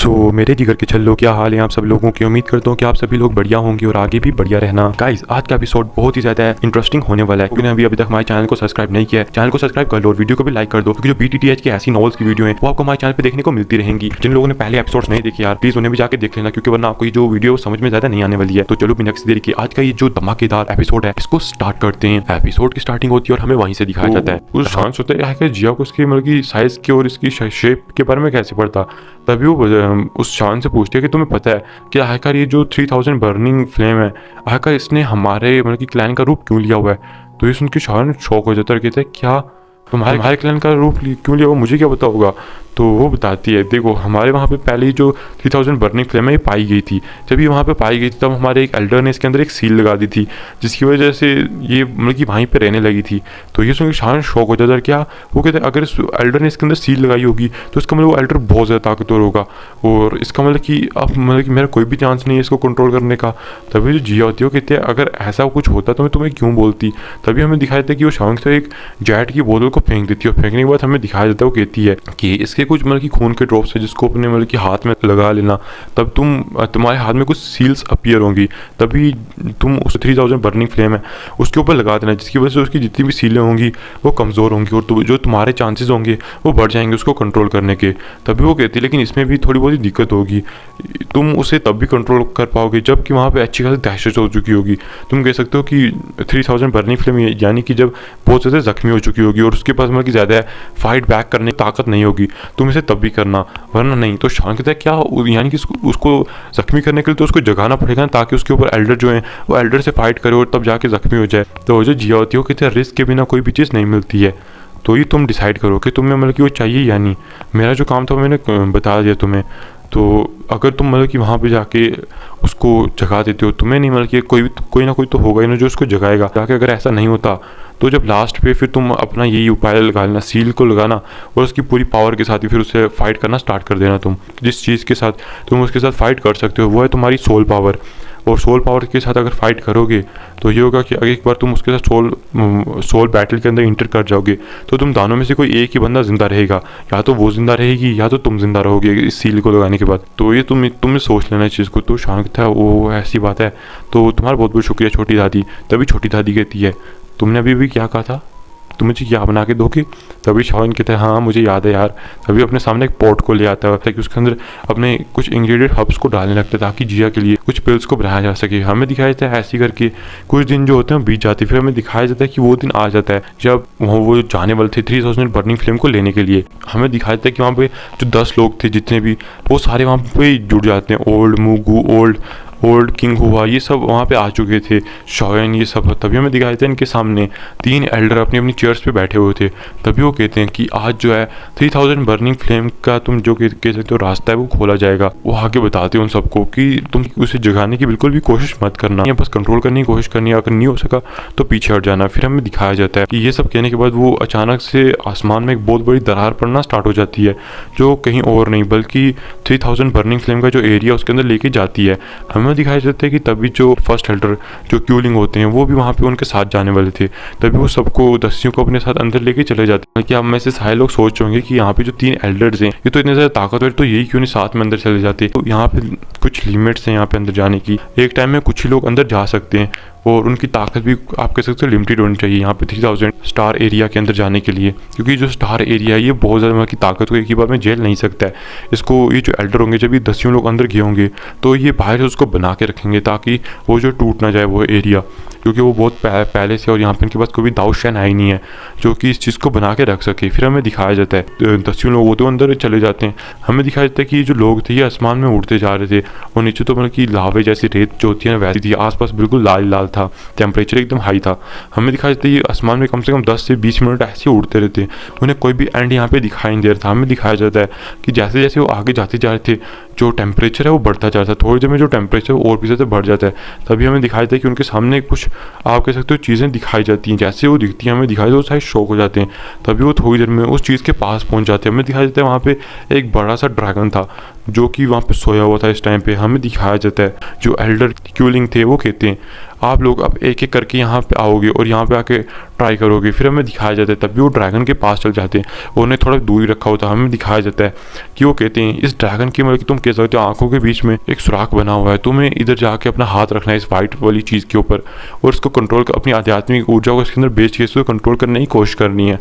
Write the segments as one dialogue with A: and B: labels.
A: मेरे जिगर के छल्लो, क्या हाल है आप सब लोगों की। उम्मीद करता हूँ कि आप सभी लोग बढ़िया होंगे और आगे भी बढ़िया रहना। गाइस, आज का एपिसोड बहुत ही ज्यादा इंटरेस्टिंग होने वाला है, क्योंकि अभी तक हमारे चैनल को सब्सक्राइब नहीं किया है। चैनल को सब्सक्राइब कर लो और वीडियो को भी लाइक कर दो, क्योंकि जो BTTH की ऐसी नॉवेल्स की वीडियो है वो आपको हमारे चैनल पे देखने को मिलती रहेंगी। जिन लोगों ने पहले एपिसोड नहीं देखे यार, प्लीज उन्हें भी जाकर देख लेना, क्योंकि वरना आपको ये जो वीडियो समझ में ज्यादा नहीं आने वाली है। तो चलो बिना किसी देरी के आज का ये जो धमाकेदार एपिसोड है इसको स्टार्ट करते हैं। एपिसोड की स्टार्टिंग होती है और हमें वहीं से दिखाया जाता है उस शांत होता है कि जिया को उसकी मतलब की साइज की और इसकी शेप के बारे में कैसे पड़ता। तभी वो उस शान से पूछते हैं कि तुम्हें पता है कि आखिर ये जो 3000 बर्निंग फ्लेम है आखिर इसने हमारे मतलब कि क्लैन का रूप क्यों लिया हुआ है। तो ये सुन के शान शौक हो जाता है, कहते हैं क्या तुम्हारे क्लैन का रूप क्यों लिया हुआ, मुझे क्या पता होगा। तो वो बताती है, देखो हमारे वहाँ पे पहले जो 3000 बर्निंग फ्लेम है ये पाई गई थी। जब ये वहाँ पे पाई गई थी तब हमारे एक एल्डर ने इसके अंदर एक सील लगा दी थी, जिसकी वजह से ये मतलब कि वहीं पे रहने लगी थी। तो ये सुन के शान शौक हो जाता है, क्या वो कहते हैं अगर इस एल्डर ने इसके अंदर सील लगाई होगी तो इसका मतलब वो एल्डर बहुत ज़्यादा ताकतवर होगा और इसका मतलब कि अब मतलब कि मेरा कोई भी चांस नहीं है इसको कंट्रोल करने का। तभी जो जिया होती है वो कहते हैं अगर ऐसा कुछ होता तो मैं तुम्हें क्यों बोलती। तभी हमें दिखाया जाता है कि वो शान से एक जेट की बोतल को फेंक देती है और फेंकने के बाद हमें दिखाया जाता है वो कहती है कि इसके कुछ मतलब कि खून के ड्रॉप्स है जिसको अपने मतलब कि हाथ में लगा लेना, तब तुम्हारे हाथ में कुछ सील्स अपीयर होंगी। तभी तुम उस 3000 बर्निंग फ्लेम है उसके ऊपर लगा देना, जिसकी वजह से उसकी जितनी भी सीलें होंगी वो कमज़ोर होंगी और जो तुम्हारे चांसेस होंगे वो बढ़ जाएंगे उसको कंट्रोल करने के। तभी वो कहती है लेकिन इसमें भी थोड़ी बहुत ही दिक्कत होगी, तुम उसे तब भी कंट्रोल कर पाओगे जबकि वहाँ पे अच्छी खासी दहशत हो चुकी होगी। तुम कह सकते हो कि 3000 बर्निंग फ्लेम यानी कि जब बहुत ज़्यादा जख्मी हो चुकी होगी और उसके पास मतलब कि ज़्यादा फाइट बैक करने की ताकत नहीं होगी, तुम इसे तब भी करना वरना नहीं। तो शान कहता है क्या यानी कि उसको जख्मी करने के लिए तो उसको जगाना पड़ेगा ताकि उसके ऊपर एल्डर जो है वो एल्डर से फाइट करे और तब जाके जख्मी हो जाए। तो जो जिया होती है वो कहते हैं रिस्क के बिना कोई भी चीज़ नहीं मिलती है, तो ये तुम डिसाइड करो कि तुम्हें मतलब कि वो चाहिए या नहीं। मेरा जो काम था मैंने बता दिया तुम्हें, तो अगर तुम मतलब कि वहाँ पे जाके उसको जगा देते हो, तुम्हें नहीं मतलब कि कोई ना कोई तो होगा ही ना जो उसको जगाएगा। जाके अगर ऐसा नहीं होता तो जब लास्ट पे फिर तुम अपना यही उपाय लगा लेना, सील को लगाना और उसकी पूरी पावर के साथ ही फिर उससे फाइट करना स्टार्ट कर देना। तुम जिस चीज़ के साथ तुम उसके साथ फाइट कर सकते हो वो है तुम्हारी सोल पावर, और सोल पावर के साथ अगर फाइट करोगे तो ये होगा कि अगर एक बार तुम उसके साथ सोल बैटल के अंदर इंटर कर जाओगे तो तुम दोनों में से कोई एक ही बंदा जिंदा रहेगा, या तो वो जिंदा रहेगी या तो तुम जिंदा रहोगे इस सील को लगाने के बाद। तो ये तुम्हें सोच लेना इस चीज़ को। तो शांत था वो ऐसी बात है, तो तुम्हारा बहुत बहुत शुक्रिया छोटी दादी। तभी छोटी दादी कहती है तुमने अभी भी क्या कहा था, तुम मुझे क्या बना के दोगे। तभी शान कहता है हाँ मुझे याद है यार। तभी अपने सामने एक पॉट को ले आता है ताकि उसके अंदर अपने कुछ इंग्रेडिएंट हर्ब्स को डालने लगता है ताकि जिया के लिए कुछ पिल्स को बनाया जा सके। हमें दिखाया जाता है ऐसे करके कुछ दिन जो होते हैं बीत जाते हैं, फिर हमें दिखाया जाता है कि वो दिन आ जाता है जब वो जाने वाले थे 3000 बर्निंग फ्लेम को लेने के लिए। हमें दिखाया जाता है कि वहाँ पे जो 10 लोग थे जितने भी वो सारे वहाँ पे जुड़ जाते हैं। ओल्ड मूगू, ओल्ड किंग हुआ, ये सब वहाँ पे आ चुके थे, शॉयन ये सब। तभी हमें दिखाया था इनके सामने 3 एल्डर अपनी अपनी चेयर्स पे बैठे हुए थे। तभी वो कहते हैं कि आज जो है 3000 बर्निंग फ्लेम का तुम जो कह सकते हो रास्ता है वो खोला जाएगा। वो आगे बताते हैं उन सबको कि तुम उसे जगाने की बिल्कुल भी कोशिश मत करना, या बस कंट्रोल करने की कोशिश करनी है, अगर नहीं हो सका तो पीछे हट जाना। फिर हमें दिखाया जाता है कि ये सब कहने के बाद वो अचानक से आसमान में एक बहुत बड़ी दरार पड़ना स्टार्ट हो जाती है, जो कहीं और नहीं बल्कि 3000 बर्निंग फ्लेम का जो एरिया उसके अंदर लेके जाती है। हमें दिखाया जाता है कि तभी जो फर्स्ट हेल्डर जो क्यूलिंग होते हैं वो भी वहाँ पे उनके साथ जाने वाले थे। तभी वो सबको दस्युओं को अपने साथ अंदर लेके चले जाते हैं। कि अब में से सारे लोग सोच होंगे कि यहाँ पे जो 3 एल्डर्स हैं ये तो इतने ज़्यादा ताकतवर, तो यही क्यों नहीं साथ में अंदर चले जाते। तो यहाँ पे कुछ लिमिट्स हैं यहाँ पे अंदर जाने की, एक टाइम में कुछ ही लोग अंदर जा सकते हैं और उनकी ताकत भी आप कह सकते हो लिमिटेड होनी चाहिए यहाँ पे 3000 स्टार एरिया के अंदर जाने के लिए, क्योंकि जो स्टार एरिया है ये बहुत ज़्यादा की ताकत को एक ही बार में झेल नहीं सकता है। इसको ये जो एल्डर होंगे जब ये 10 लोग अंदर गए होंगे तो ये बाहर से उसको बना के रखेंगे ताकि वो जो टूट ना जाए वो एरिया, क्योंकि वो बहुत पहले से और यहाँ पे इनके पास कोई भी दाऊद शान है ही नहीं है जो कि इस चीज़ को बना के रख सके। फिर हमें दिखाया जाता है 10 लोग वो तो अंदर चले जाते हैं। हमें दिखाया जाता है कि ये जो लोग थे ये आसमान में उड़ते जा रहे थे और नीचे तो मतलब कि लावे जैसी रेत जो होती है वैसी थी, आसपास बिल्कुल लाल लाल था, टेम्परेचर एकदम हाई था। हमें दिखाया जाता है ये आसमान में कम से कम 10 से 20 मिनट ऐसे उड़ते रहते, उन्हें कोई भी एंड यहाँ पे दिखाई नहीं दे रहा था। हमें दिखाया जाता है कि जैसे जैसे वो आगे जाते जा रहे थे जो टेम्परेचर है वो बढ़ता जा रहा था, थोड़ी देर में जो टेम्परेचर और भी ज़्यादा बढ़ जाता है। तभी हमें दिखाया जाता है कि उनके सामने कुछ आप कह सकते हो चीज़ें दिखाई जाती हैं, जैसे वो दिखती हैं हमें दिखाई जाता है वो शायद शॉक हो जाते हैं। तभी वो थोड़ी देर में उस चीज़ के पास पहुंच जाते हैं। हमें दिखाया जाता है वहाँ पे एक बड़ा सा ड्रैगन था जो कि वहाँ पे सोया हुआ था इस टाइम पे। हमें दिखाया जाता है जो एल्डर क्यूलिंग थे वो कहते हैं आप लोग अब एक एक करके यहाँ पे आओगे और यहाँ पे आके ट्राई करोगे। फिर हमें दिखाया जाता है तब भी वो ड्रैगन के पास चल जाते हैं, उन्हें थोड़ा दूरी रखा होता है। हमें दिखाया जाता है कि वो कहते हैं इस ड्रैगन की मतलब कि तुम कह सकते हो आंखों के बीच में एक सुराख बना हुआ है, तुम्हें इधर जाके अपना हाथ रखना है इस वाइट वाली चीज़ के ऊपर और इसको कंट्रोल कर, अपनी आध्यात्मिक ऊर्जा को इसके अंदर बेच के इसको कंट्रोल करने की कोशिश करनी है।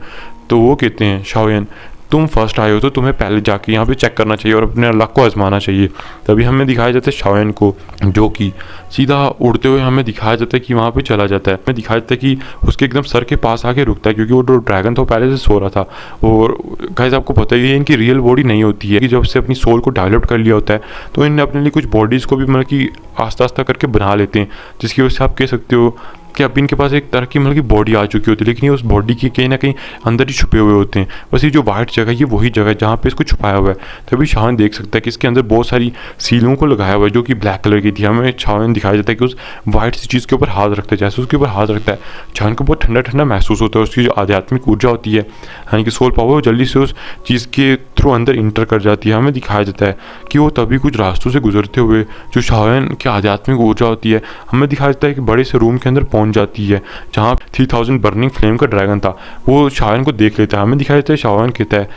A: तो वो कहते हैं शाओयन तुम फर्स्ट आए हो तो तुम्हें पहले जाके यहाँ पे चेक करना चाहिए और अपने लक को आजमाना चाहिए। तभी हमें दिखाया जाता है शाओयन को, जो कि सीधा उड़ते हुए हमें दिखाया जाता है कि वहाँ पे चला जाता है। हमें दिखाया जाता है कि उसके एकदम सर के पास आके रुकता है, क्योंकि वो जो ड्रैगन था पहले से सो रहा था। और गाइस आपको पता ही है इनकी रियल बॉडी नहीं होती है कि जब से अपनी सोल को डेवलप कर लिया होता है तो इन्हें अपने लिए कुछ बॉडीज़ को भी मतलब कि आस्ता आस्ता करके बना लेते हैं, जिसकी वजह से आप कह सकते हो कि अब इनके पास एक तरह की मतलब की बॉडी आ चुकी होती है, लेकिन ये उस बॉडी की कहीं ना कहीं अंदर ही छुपे हुए होते हैं। बस ये जो वाइट जगह है ये वही जगह है जहाँ पे इसको छुपाया हुआ है। तभी शाओन देख सकता है कि इसके अंदर बहुत सारी सीलों को लगाया हुआ है जो कि ब्लैक कलर की थी। हमें शाओन दिखाया जाता है कि उस वाइट सी चीज़ के ऊपर हाथ रखता है, जैसे उसके ऊपर हाथ रखता है शाओन को बहुत ठंडा ठंडा महसूस होता है। उसकी जो आध्यात्मिक ऊर्जा होती है यानी कि सोल पावर, वो जल्दी से उस चीज़ के थ्रू अंदर इंटर कर जाती है। हमें दिखाया जाता है कि वो तभी कुछ रास्तों से गुजरते हुए जो शाओन की आध्यात्मिक ऊर्जा होती है हमें दिखाया जाता है कि बड़े से रूम के अंदर पहुँच जाती है जहाँ 3000 बर्निंग फ्लेम का ड्रैगन था। वो शाओन को देख लेता है। हमें दिखाया जाता है शाओन कहता है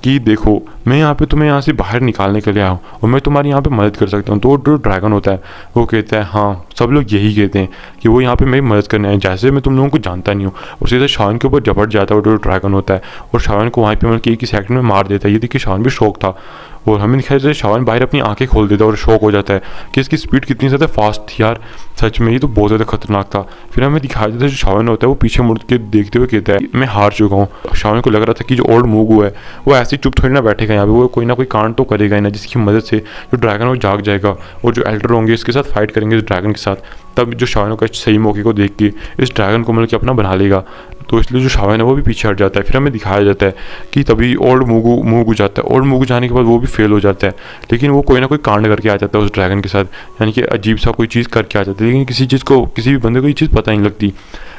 A: कि देखो मैं यहाँ पे तुम्हें यहाँ से बाहर निकालने के लिए आया हूँ और मैं तुम्हारी यहाँ पे मदद कर सकता हूँ। तो जो ड्रैगन होता है वो कहता है हाँ, सब लोग यही कहते हैं कि वो यहाँ पे मेरी मदद करने आए, जैसे मैं तुम लोगों को जानता नहीं हूँ। और सीधे शाओन के ऊपर झपट जाता है जो ड्रैगन होता है और शाओन को वहाँ पे मतलब एक ही सेकंड में मार देता है। ये देखिए शाओन भी शौक था और हमें दिखाया जाता है शाओन बाहर अपनी आंखें खोल देता है और शौक हो जाता है कि इसकी स्पीड कितनी ज़्यादा फास्ट थी यार, सच में ये तो बहुत ज़्यादा खतरनाक था। फिर हमें दिखाया जाता है जो शाओन होता है वो पीछे मुड़ के देखते हुए कहता है मैं हार चुका हूँ। शाओन को लग रहा था कि जो ओल्ड मूगू है वो ऐसे चुप थोड़ी ना बैठेगा यहाँ पे, वो कोई ना कोई कांड तो करेगा ही ना जिसकी मदद से जो ड्रैगन वो जाग जाएगा और जो एल्डर होंगे इसके साथ फाइट करेंगे इस ड्रैगन के साथ। तब जो शाओन का सही मौके को देख के इस ड्रैगन को मतलब कि अपना बना लेगा, तो इसलिए जो शाओन है वो भी पीछे हट जाता है। फिर हमें दिखाया जाता है कि तभी ओल्ड मूगू जाता है। ओल्ड मूगू जाने के बाद वो भी फेल हो जाता है, लेकिन वो कोई ना कोई कांड करके आ जाता है उस ड्रैगन के साथ, यानी कि अजीब सा कोई चीज़ करके आ जाता है। लेकिन किसी चीज़ को किसी भी बंदे को ये चीज़ पता नहीं लगती।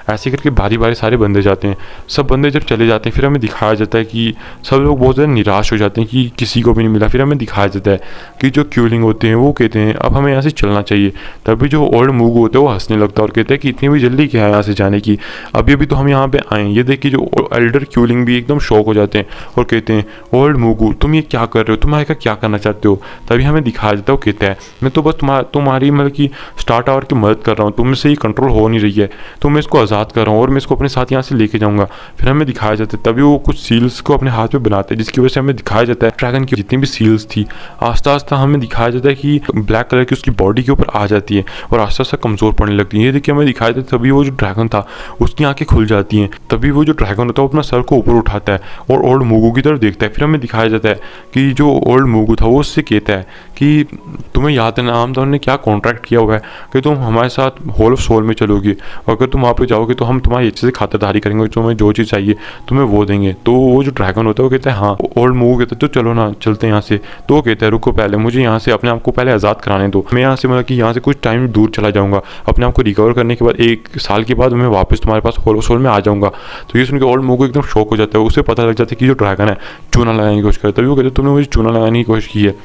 A: ऐसे करके बारी बारी सारे बंदे जाते हैं। सब बंदे जब चले जाते हैं फिर हमें दिखाया जाता है कि सब लोग बहुत ज़्यादा निराश हो जाते हैं कि किसी को भी नहीं मिला। फिर हमें दिखाया जाता है कि जो क्यूलिंग होते हैं वो कहते हैं अब हमें यहाँ से चलना चाहिए। तभी जो ओल्ड मूगू होता है वो हंसने लगता है और कहता है कि इतनी भी जल्दी क्या है यहाँ से जाने की, अभी अभी तो हम यहाँ पे आए। ये देख के जो एल्डर क्यूलिंग भी एकदम शौक हो जाते हैं और कहते हैं ओल्ड मूगू तुम ये क्या कर रहे हो, तुम आगे का क्या करना चाहते हो। तभी हमें दिखाया जाता है वो कहता है मैं तो बस तुम्हारी मतलब कि स्टार टावर की मदद कर रहा हूँ, तुमसे ये कंट्रोल हो नहीं रही है तो मैं इसको आज़ाद कर रहा हूँ और मैं इसको अपने साथ यहाँ से लेके जाऊँगा। फिर हमें दिखाया जाता है तभी वो कुछ सील्स को अपने हाथ में बनाते हैं, जिसकी वजह से हमें दिखाया जाता है ड्रैगन की जितनी भी सील्स थी आस्ता आस्ता हमें दिखाया जाता है कि ब्लैक कलर की उसकी बॉडी के ऊपर आ जाती है और आस्ता आस्ता कमज़ोर पड़ने लगती है। ये देखिए हमें दिखाया जाता है तभी वो जो ड्रैगन था उसकी आंखें खुल जाती हैं। तभी वो जो ड्रैगन होता है वो अपना सर को ऊपर उठाता है और ओल्ड मूगू की तरफ देखता है। फिर हमें दिखाया जाता है कि जो ओल्ड मूगू था वो उससे कहता है कि तुम्हें याद है ना आमतौर ने क्या कॉन्ट्रैक्ट किया हुआ है कि तुम हमारे साथ होल ऑफ सोल में चलोगे और अगर तुम वहाँ पे जाओगे तो हम तुम्हारी अच्छे से खातिरदारी करेंगे, तुम्हें जो चीज़ चाहिए तुम्हें वो देंगे। तो वो जो ड्रैगन होता है वो कहता है हाँ। ओल्ड मूगू कहता है तो चलो ना चलते हैं यहाँ से। तो वो कहता है रुको पहले मुझे यहाँ से अपने आप को पहले आज़ाद कराने दो, मैं यहाँ से मतलब कि यहाँ से कुछ टाइम दूर चला जाऊँगा, अपने आप को रिकवर करने के बाद 1 साल के बाद मैं वापस तुम्हारे पास होल ऑफ सोल में आ जाऊँगा। तो ये सुन के ओल्ड मूगू एकदम शौक हो जाता है, उसे पता लग जाता है कि जो ड्रैगन है चूना लगाने की कोशिश करता है। वो कहते तुमने मुझे चूना लगाने की कोशिश की है।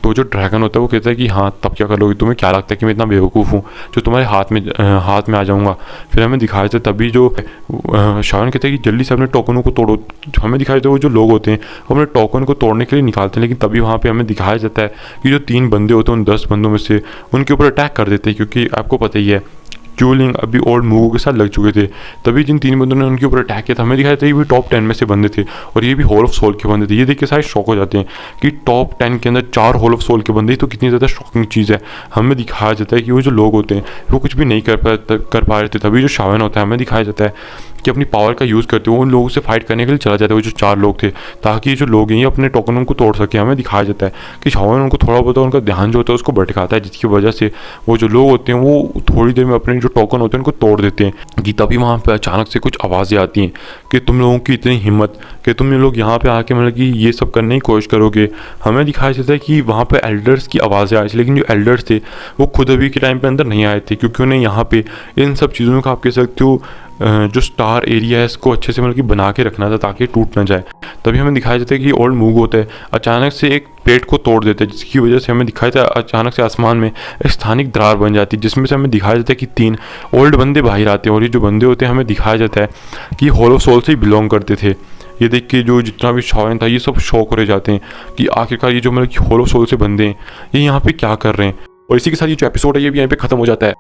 A: तो जो ड्रैगन होता है वो कहता है कि हाँ तब क्या कर लोगे, तुम्हें क्या लगता है कि मैं इतना बेवकूफ़ हूँ जो तुम्हारे हाथ में आ जाऊँगा। फिर हमें दिखाया जाता है तभी जो शाओन कहता है कि जल्दी से अपने टोकनों को तोड़ो। हमें दिखाया जाता है वो जो लोग होते हैं वो अपने टोकन को तोड़ने के लिए निकालते हैं, लेकिन तभी वहाँ पे हमें दिखाया जाता है कि जो 3 बंदे होते हैं उन 10 बंदों में से उनके ऊपर अटैक कर देते हैं, क्योंकि आपको पता ही है क्यूलिंग अभी ओल्ड मूगू के साथ लग चुके थे। तभी जिन 3 बंदों ने उनके ऊपर अटैक किया था हमें दिखाया था ये भी टॉप 10 में से बंदे थे और ये भी होल ऑफ सोल के बंदे थे। ये देख के सारे शॉक हो जाते हैं कि टॉप 10 के अंदर 4 होल ऑफ सोल के बंदे, तो कितनी ज़्यादा शॉकिंग चीज़ है। हमें दिखाया जाता है कि वो जो लोग होते हैं वो कुछ भी नहीं कर पा रहे थे। तभी जो शाओन होता है हमें दिखाया जाता है कि अपनी पावर का यूज़ करते हुए उन लोगों से फाइट करने के लिए चला जाता है, वो जो 4 लोग थे, ताकि ये जो लोग हैं ये अपने टोकन को तोड़ सके। हमें दिखाया जाता है कि शाओन उनको थोड़ा बहुत उनका ध्यान जो होता है उसको भटकाता है, जिसकी वजह से वो जो लोग होते हैं वो थोड़ी देर में अपने जो टोकन होते हैं उनको तोड़ देते हैं। कि तभी वहाँ पे अचानक से कुछ आवाज़ें आती हैं कि तुम लोगों की इतनी हिम्मत कि तुम लोग यहाँ पे आके मतलब कि ये सब करने की कोशिश करोगे। हमें दिखाया जाता है कि वहाँ पे एल्डर्स की आवाज़ें आई थी, लेकिन जो एल्डर्स थे वो खुद अभी के टाइम पे अंदर नहीं आए थे, क्योंकि उन्हें यहाँ पे इन सब चीज़ों का आप कह सकते हो जो स्टार एरिया है इसको अच्छे से मतलब कि बना के रखना था ताकि टूट ना जाए। तभी हमें दिखाया जाता है कि ओल्ड मूग होता है अचानक से एक पेड़ को तोड़ देते हैं, जिसकी वजह से हमें दिखाया जाता है अचानक से आसमान में एक स्थानिक दरार बन जाती है, जिसमें से हमें दिखाया जाता है कि 3 ओल्ड बंदे बाहर आते हैं और ये जो बंदे होते हैं हमें दिखाया जाता है कि होलो सोल से ही बिलोंग करते थे। ये देख के जो जितना भी शौन था ये सब शौक हो जाते हैं कि आखिरकार ये जो मतलब कि होलो सोल से बंदे हैं ये यहाँ पे क्या कर रहे हैं। और इसी के साथ ये जो एपिसोड है ये भी यहाँ पे खत्म हो जाता है।